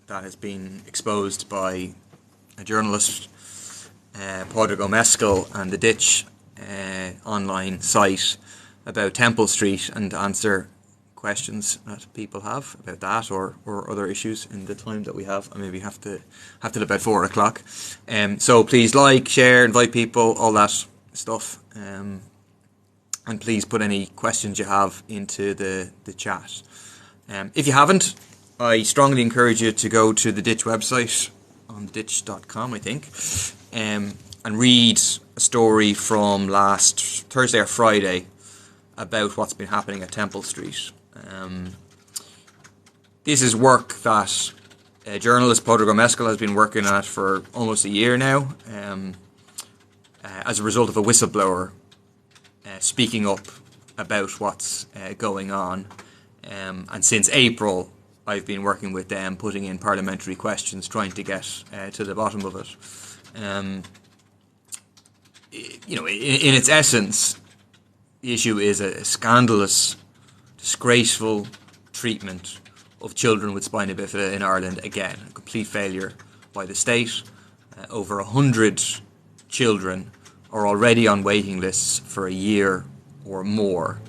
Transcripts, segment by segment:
that has been exposed by a journalist, Pádraig O'Mescal, and the Ditch online site about Temple Street, and answer questions that people have about that or other issues in the time that we have. I maybe have till about 4 o'clock. So please like, share, invite people, all that stuff. And please put any questions you have into the chat. If you haven't, I strongly encourage you to go to the Ditch website on ditch.com, I think, and read a story from last Thursday or Friday about what's been happening at Temple Street. This is work that journalist Pádraig O'Mescal has been working at for almost a year now, as a result of a whistleblower speaking up about what's going on. And since April, I've been working with them, putting in parliamentary questions, trying to get to the bottom of it. In its essence, the issue is a scandalous, disgraceful treatment of children with spina bifida in Ireland. Again, a complete failure by the state. Over 100 children are already on waiting lists for a year or more.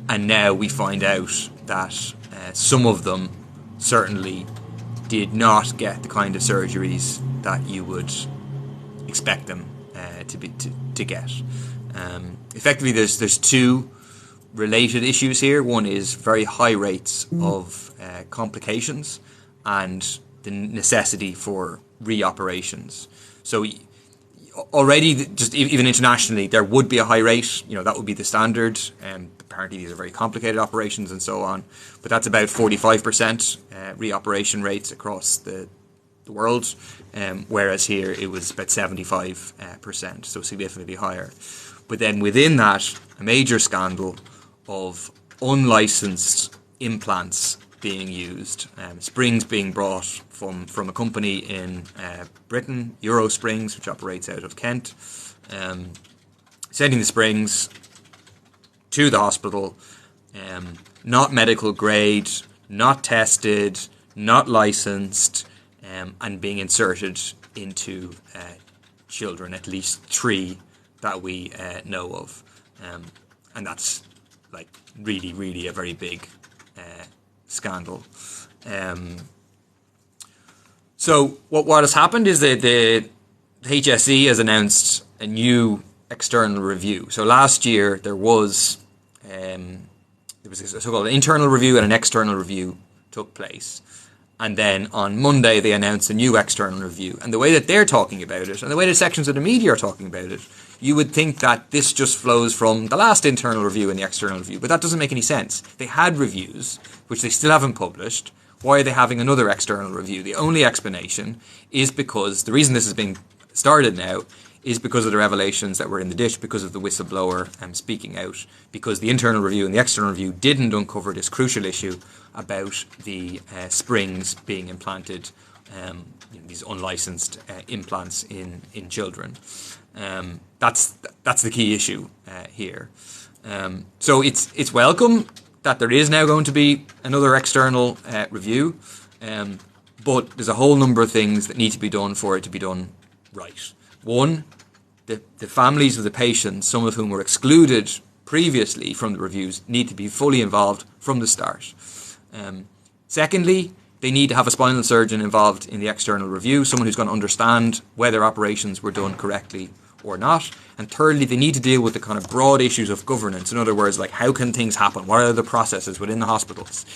And now we find out that some of them certainly did not get the kind of surgeries that you would expect them to get. Effectively, there's two related issues here. One is very high rates of complications and the necessity for reoperations. So already, just even internationally, there would be a high rate. That would be the standard. Apparently, these are very complicated operations and so on. But that's about 45% reoperation rates across the world, whereas here it was about 75%, so significantly higher. But then within that, a major scandal of unlicensed implants being used, springs being brought from a company in Britain, Euro Springs, which operates out of Kent, sending the springs to the hospital, not medical grade, not tested, not licensed, and being inserted into children, at least 3 that we know of. And that's really, really a very big scandal. So what has happened is that the HSE has announced a new external review. So last year there was a so-called internal review and an external review took place. And then on Monday they announced a new external review. And the way that they're talking about it, and the way that sections of the media are talking about it, you would think that this just flows from the last internal review and the external review. But that doesn't make any sense. They had reviews, which they still haven't published. Why are they having another external review? The only explanation is because the reason this is being started now is because of the revelations that were in the Ditch, because of the whistleblower speaking out, because the internal review and the external review didn't uncover this crucial issue about the springs being implanted, these unlicensed implants in children. That's the key issue here. So it's welcome that there is now going to be another external review, but there's a whole number of things that need to be done for it to be done right. One, the families of the patients, some of whom were excluded previously from the reviews, need to be fully involved from the start. Secondly, they need to have a spinal surgeon involved in the external review, someone who's going to understand whether operations were done correctly or not. And thirdly, they need to deal with the kind of broad issues of governance. In other words, how can things happen? What are the processes within the hospitals?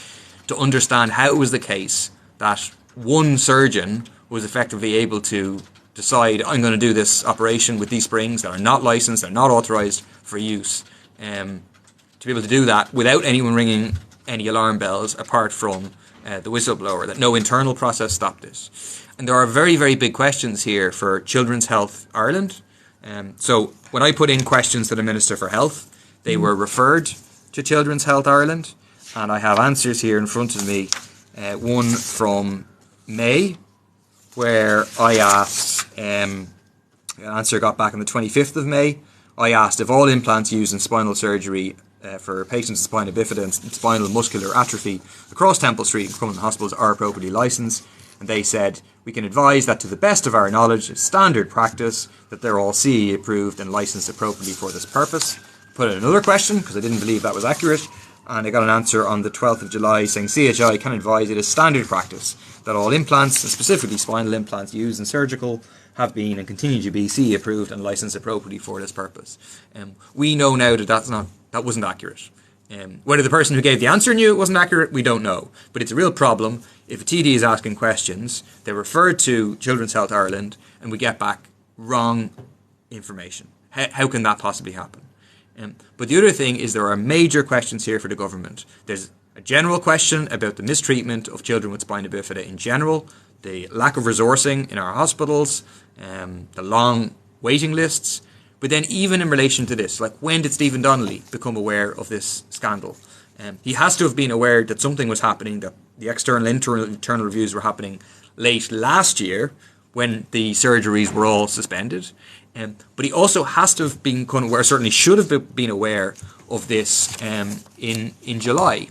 To understand how it was the case that one surgeon was effectively able to decide, I'm going to do this operation with these springs that are not licensed, they're not authorised for use. To be able to do that without anyone ringing any alarm bells apart from the whistleblower, that no internal process stopped this. And there are very, very big questions here for Children's Health Ireland. So when I put in questions to the Minister for Health, they were referred to Children's Health Ireland, and I have answers here in front of me. One from May, where I asked, an answer got back on the 25th of May. I asked if all implants used in spinal surgery for patients with spina bifida and spinal muscular atrophy across Temple Street and Crumlin hospitals are appropriately licensed. And they said, we can advise that to the best of our knowledge, it's standard practice that they're all CE approved and licensed appropriately for this purpose. Put in another question, because I didn't believe that was accurate, and I got an answer on the 12th of July saying CHI can advise it is standard practice that all implants, and specifically spinal implants used in surgical, have been and continue to be CE approved and licensed appropriately for this purpose. We know now that that wasn't accurate. Whether the person who gave the answer knew it wasn't accurate, we don't know. But it's a real problem if a TD is asking questions, they're referred to Children's Health Ireland, and we get back wrong information. How can that possibly happen? But the other thing is there are major questions here for the government. There's a general question about the mistreatment of children with spina bifida in general, the lack of resourcing in our hospitals, the long waiting lists. But then even in relation to this, like when did Stephen Donnelly become aware of this scandal? He has to have been aware that something was happening, that the external internal reviews were happening late last year when the surgeries were all suspended. But he also has to have been kind of aware, certainly should have been aware of this in July,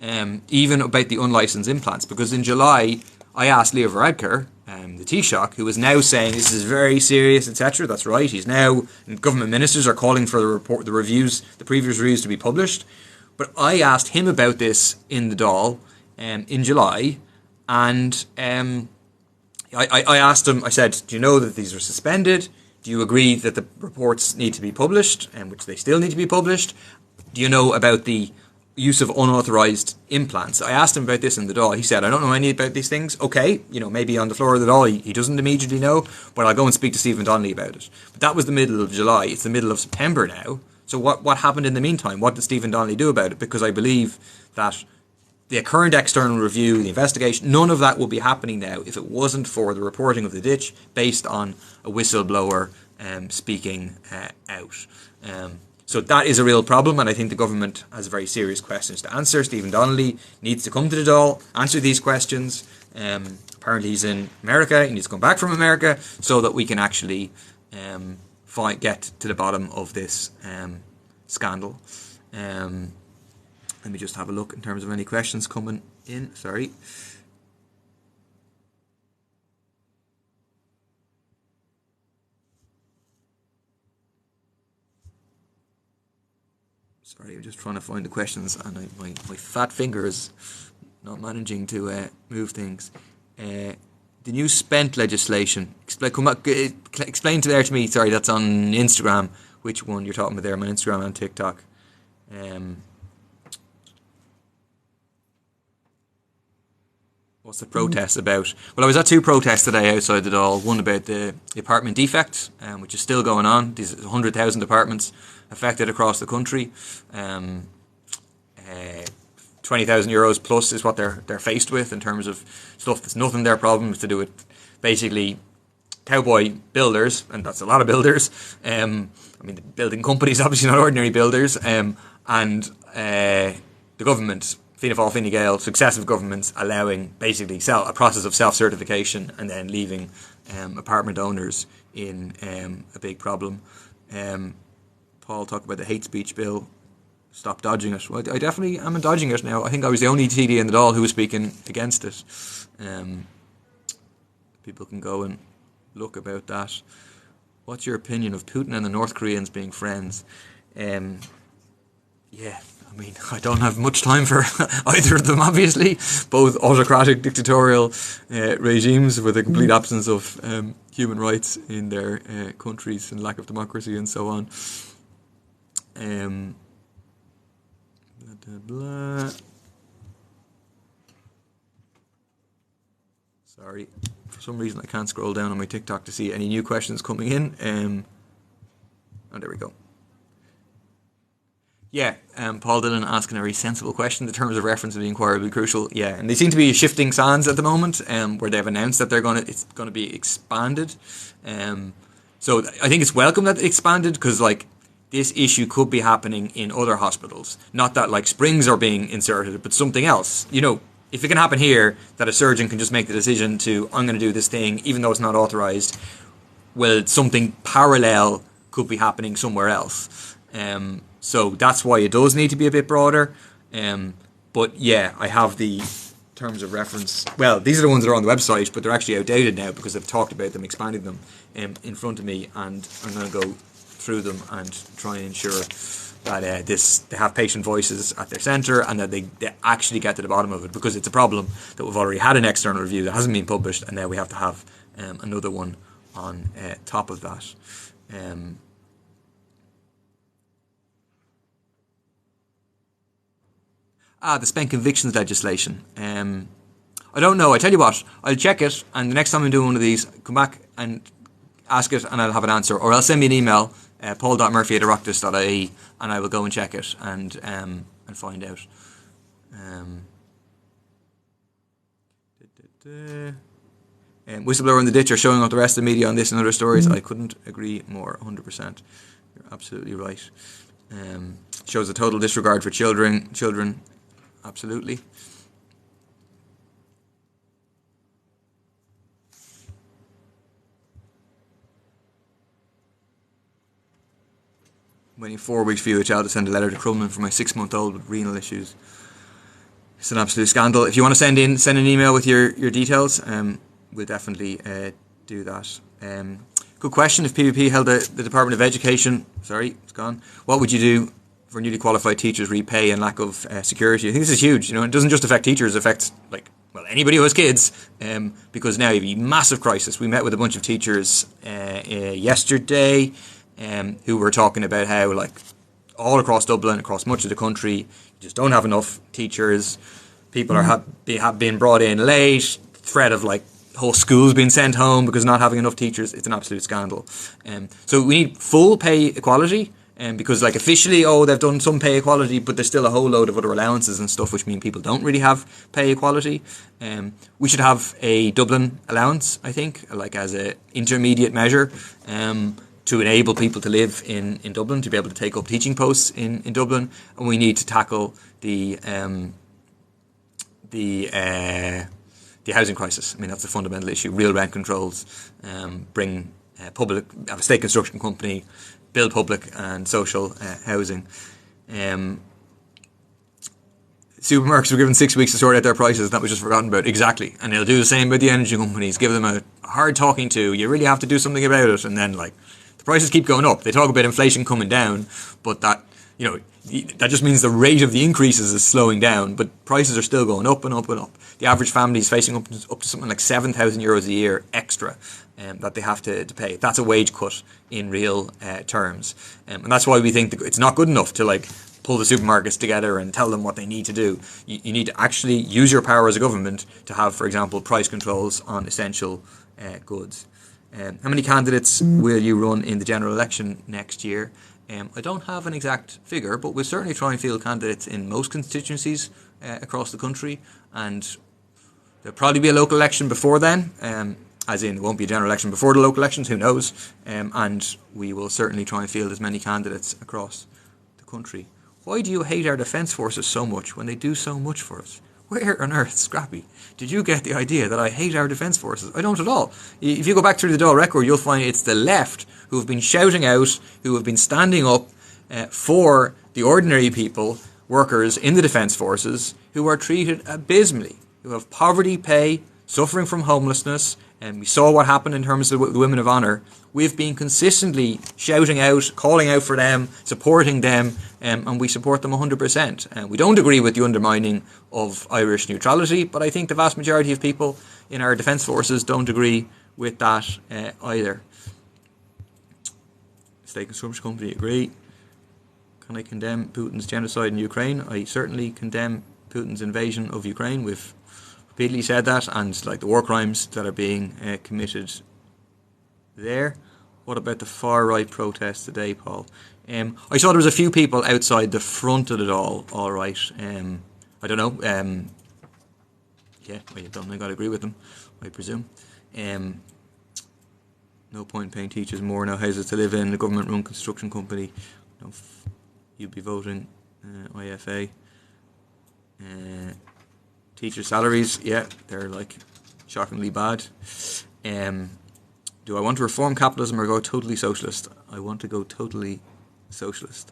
even about the unlicensed implants. Because in July, I asked Leo Varadkar, the Taoiseach, who is now saying this is very serious, etc. That's right. He's now, government ministers are calling for the previous reviews to be published. But I asked him about this in the Dáil in July, and I asked him, I said, do you know that these are suspended? Do you agree that the reports need to be published, which they still need to be published? Do you know about the use of unauthorised implants? I asked him about this in the Dáil. He said, I don't know any about these things. Okay, maybe on the floor of the Dáil he doesn't immediately know, but I'll go and speak to Stephen Donnelly about it. But that was the middle of July. It's the middle of September now. So what happened in the meantime? What did Stephen Donnelly do about it? Because I believe that the current external review, the investigation, none of that would be happening now if it wasn't for the reporting of the ditch based on a whistleblower speaking out. So that is a real problem, and I think the government has very serious questions to answer. Stephen Donnelly needs to come to the Dáil, answer these questions. Apparently he's in America, he needs to come back from America so that we can actually get to the bottom of this scandal. Let me just have a look in terms of any questions coming in. Sorry. Sorry, I'm just trying to find the questions, and my fat finger is not managing to move things. The new spent legislation. Explain to me. Sorry, that's on Instagram. Which one you're talking about there? I'm on Instagram and TikTok. What's the protest about? Well, I was at two protests today outside the Dáil. One about the apartment defect, which is still going on. These 100,000 apartments affected across the country. 20,000 euros plus is what they're faced with in terms of stuff that's nothing their problem. It's to do with basically cowboy builders, and that's a lot of builders. The building companies, obviously not ordinary builders, and the government, Fianna Fáil, Fine Gael, successive governments allowing basically a process of self-certification and then leaving apartment owners in a big problem. Paul talked about the hate speech bill. Stop dodging it. Well, I definitely am dodging it now. I think I was the only TD in the Dáil who was speaking against it. People can go and look about that. What's your opinion of Putin and the North Koreans being friends? I don't have much time for either of them, obviously. Both autocratic, dictatorial regimes with a complete absence of human rights in their countries and lack of democracy and so on. Sorry, for some reason I can't scroll down on my TikTok to see any new questions coming in. There we go. Paul Dillon asking a very sensible question. The terms of reference of the inquiry will be crucial. And they seem to be shifting sands at the moment, where they've announced that it's going to be expanded. So I think it's welcome that it's expanded, because this issue could be happening in other hospitals. Not that springs are being inserted, but something else. If it can happen here, that a surgeon can just make the decision to, I'm going to do this thing, even though it's not authorised, well, something parallel could be happening somewhere else. So that's why it does need to be a bit broader. I have the terms of reference. Well, these are the ones that are on the website, but they're actually outdated now because I've talked about them, expanding them in front of me, and I'm going to go through them and try and ensure that they have patient voices at their centre, and that they actually get to the bottom of it, because it's a problem that we've already had an external review that hasn't been published, and now we have to have another one on top of that. The spent convictions legislation. I don't know. I tell you what, I'll check it, and the next time I'm doing one of these, come back and ask it, and I'll have an answer, or I'll send me an email, paul.murphy@oireachtas.ie, and I will go and check it and find out. Whistleblower in the ditch are showing up the rest of the media on this and other stories. I couldn't agree more. 100%. You're absolutely right. Shows a total disregard for children. Absolutely. Waiting 4 weeks for UHL to send a letter to Crumlin for my 6-month-old with renal issues. It's an absolute scandal. If you want to send an email with your details, we'll definitely do that. Good question. If PVP held the Department of Education, sorry, it's gone. What would you do for newly qualified teachers' repay and lack of security? I think this is huge. It doesn't just affect teachers; it affects anybody who has kids. Because now you have a massive crisis. We met with a bunch of teachers yesterday, who were talking about how all across Dublin, across much of the country, you just don't have enough teachers. People have been brought in late. Threat of whole schools being sent home because not having enough teachers. It's an absolute scandal. So we need full pay equality. Because officially, they've done some pay equality, but there's still a whole load of other allowances and stuff, which mean people don't really have pay equality. We should have a Dublin allowance, I think, as a intermediate measure, to enable people to live in Dublin, to be able to take up teaching posts in Dublin. And we need to tackle the housing crisis. I mean, that's a fundamental issue. Real rent controls, bring have a state construction company, build public and social housing. Supermarkets were given 6 weeks to sort out their prices. That was just forgotten about. Exactly. And they'll do the same with the energy companies. Give them a hard talking to. You really have to do something about it. And then the prices keep going up. They talk about inflation coming down, but that just means the rate of the increases is slowing down, but prices are still going up and up and up. The average family is facing up to something like €7,000 a year extra that they have to pay. That's a wage cut in real terms. And that's why we think that it's not good enough to pull the supermarkets together and tell them what they need to do. You need to actually use your power as a government to have, for example, price controls on essential goods. How many candidates will you run in the general election next year? I don't have an exact figure, but we'll certainly try and field candidates in most constituencies across the country, and there'll probably be a local election before then, as in there won't be a general election before the local elections, who knows, and we will certainly try and field as many candidates across the country. Why do you hate our defence forces so much when they do so much for us? Where on earth, Scrappy, did you get the idea that I hate our defence forces? I don't at all. If you go back through the Dáil record, you'll find it's the left who have been shouting out, who have been standing up for the ordinary people, workers in the defence forces, who are treated abysmally, who have poverty pay, suffering from homelessness, and we saw what happened in terms of the Women of Honour. We've been consistently shouting out, calling out for them, supporting them, and we support them 100%. We don't agree with the undermining of Irish neutrality, but I think the vast majority of people in our defence forces don't agree with that either. State Construction Company agree. Can I condemn Putin's genocide in Ukraine? I certainly condemn Putin's invasion of Ukraine. We've repeatedly said that, and the war crimes that are being committed there. What about the far right protests today, Paul? I saw there was a few people outside the front of it all right. I don't know. Yeah, I don't think I'd agree with them, I presume. No point paying teachers more, no houses to live in, a government-run construction company. No, you'd be voting IFA. Teacher salaries, yeah, they're shockingly bad. Do I want to reform capitalism or go totally socialist? I want to go totally socialist.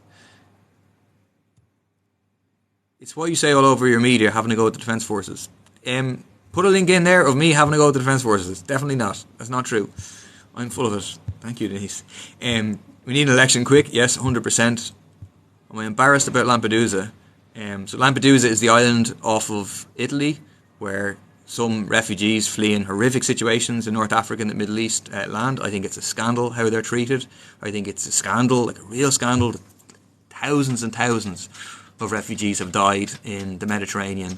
It's what you say all over your media, having to go with the defence forces. Put a link in there of me having a go at the Defence Forces. It's definitely not. That's not true. I'm full of it. Thank you, Denise. We need an election quick. Yes, 100%. Am I embarrassed about Lampedusa? So Lampedusa is the island off of Italy where some refugees fleeing horrific situations in North Africa and the Middle East land. I think it's a scandal how they're treated. I think it's a scandal, like a real scandal. Thousands and thousands of refugees have died in the Mediterranean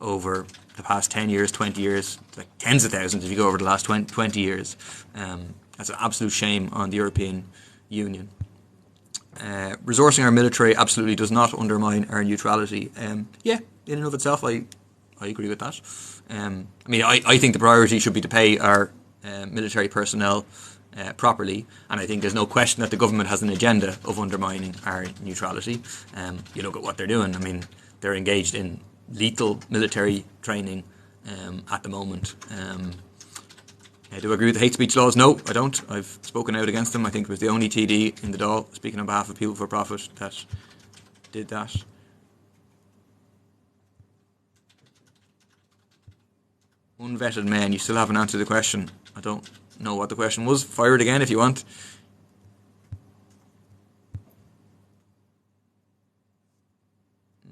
over the past 10 years, 20 years, like tens of thousands if you go over the last 20 years. That's an absolute shame on the European Union. Resourcing our military absolutely does not undermine our neutrality. Yeah, in and of itself, I agree with that. I think the priority should be to pay our military personnel properly, and I think there's no question that the government has an agenda of undermining our neutrality. You look at what they're doing. I mean, they're engaged in lethal military training at the moment. Do I agree with the hate speech laws? No, I don't. I've spoken out against them. I think it was the only TD in the Dáil, speaking on behalf of People for Profit, that did that. Unvetted men, you still haven't answered the question. I don't know what the question was. Fire it again if you want.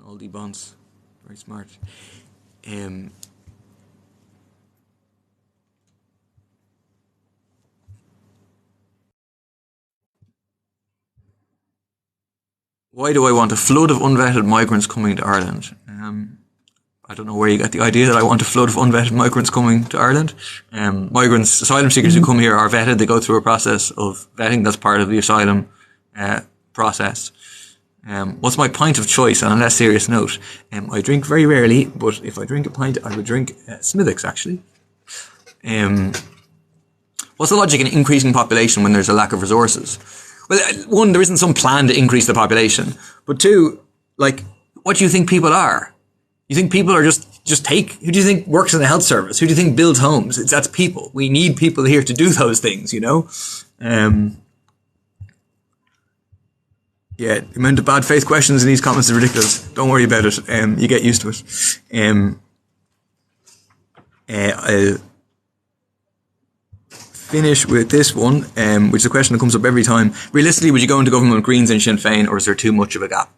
Aldi Bonds, very smart. Why do I want a flood of unvetted migrants coming to Ireland? I don't know where you get the idea that I want a flood of unvetted migrants coming to Ireland. Migrants, asylum seekers who come here are vetted. They go through a process of vetting. That's part of the asylum process. What's my pint of choice on a less serious note? I drink very rarely, but if I drink a pint, I would drink Smithwick's, actually. What's the logic in increasing population when there's a lack of resources? Well, one, there isn't some plan to increase the population. But two, like, what do you think people are? You think people are just take? Who do you think works in the health service? Who do you think builds homes? That's people. We need people here to do those things, you know? Yeah, the amount of bad faith questions in these comments is ridiculous. Don't worry about it. You get used to it. I'll finish with this one, which is a question that comes up every time. Realistically, would you go into government with Greens and Sinn Féin, or is there too much of a gap?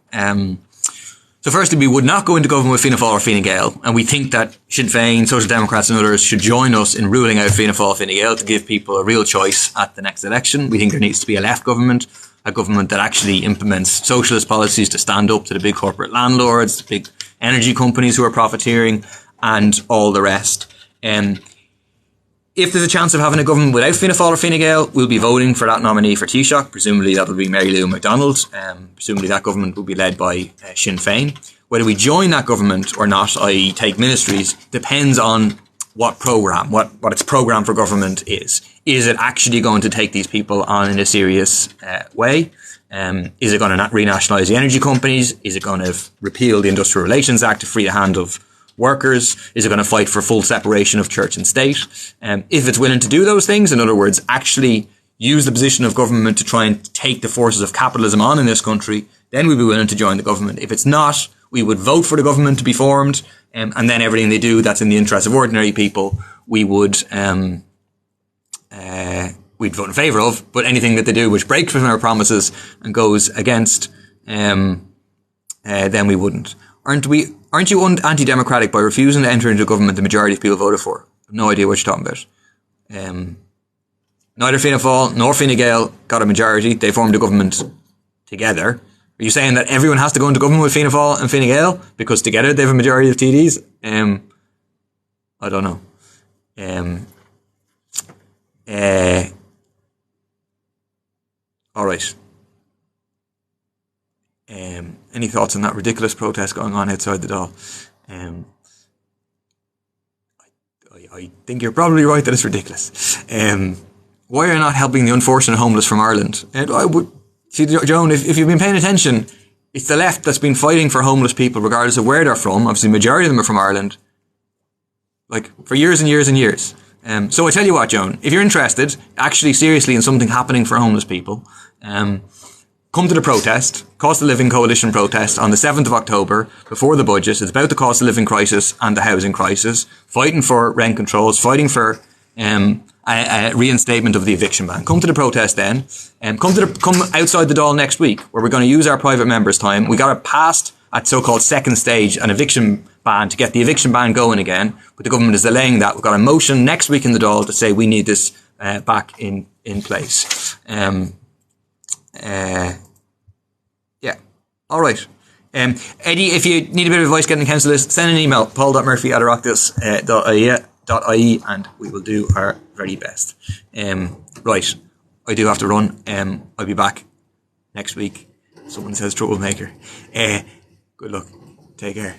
So firstly, we would not go into government with Fianna Fáil or Fine Gael, and we think that Sinn Féin, Social Democrats and others should join us in ruling out Fianna Fáil, Fine Gael to give people a real choice at the next election. We think there needs to be a left government, a government that actually implements socialist policies to stand up to the big corporate landlords, the big energy companies who are profiteering, and all the rest. If there's a chance of having a government without Fianna Fáil or Fine Gael, we'll be voting for that nominee for Taoiseach. Presumably that'll be Mary Lou McDonald. Presumably that government will be led by Sinn Féin. Whether we join that government or not, i.e. take ministries, depends on what programme, what its programme for government is. Is it actually going to take these people on in a serious way? Is it going to renationalise the energy companies? Is it going to repeal the Industrial Relations Act to free the hand of workers? Is it going to fight for full separation of church and state? If it's willing to do those things, in other words, actually use the position of government to try and take the forces of capitalism on in this country, then we'd be willing to join the government. If it's not, we would vote for the government to be formed, and then everything they do that's in the interest of ordinary people, we would we'd vote in favour of. But anything that they do which breaks from our promises and goes against, then we wouldn't. Aren't you anti-democratic by refusing to enter into a government the majority of people voted for? I've no idea what you're talking about. Neither Fianna Fáil nor Fine Gael got a majority. They formed a government together. Are you saying that everyone has to go into government with Fianna Fáil and Fine Gael because together they have a majority of TDs? I don't know. All right. Any thoughts on that ridiculous protest going on outside the Dáil? I think you're probably right that it's ridiculous. Why are you not helping the unfortunate homeless from Ireland? I would see, Joan, if you've been paying attention, it's the left that's been fighting for homeless people regardless of where they're from. Obviously, the majority of them are from Ireland, like for years and years and years. So I tell you what, Joan, if you're interested, actually seriously in something happening for homeless people, come to the protest, Cost of Living Coalition protest on the 7th of October before the budget. It's about the cost of living crisis and the housing crisis, fighting for rent controls, fighting for a reinstatement of the eviction ban. Come to the protest then. Come outside the Dáil next week, where we're going to use our private members' time. We got it passed at so-called second stage, an eviction ban, to get the eviction ban going again, but the government is delaying that. We've got a motion next week in the Dáil to say we need this back in place. Yeah. All right. Eddie, if you need a bit of advice getting the council list, send an email, paul.murphy@oireachtas.ie, and we will do our very best. Right. I do have to run. I'll be back next week. Someone says troublemaker. Good luck. Take care.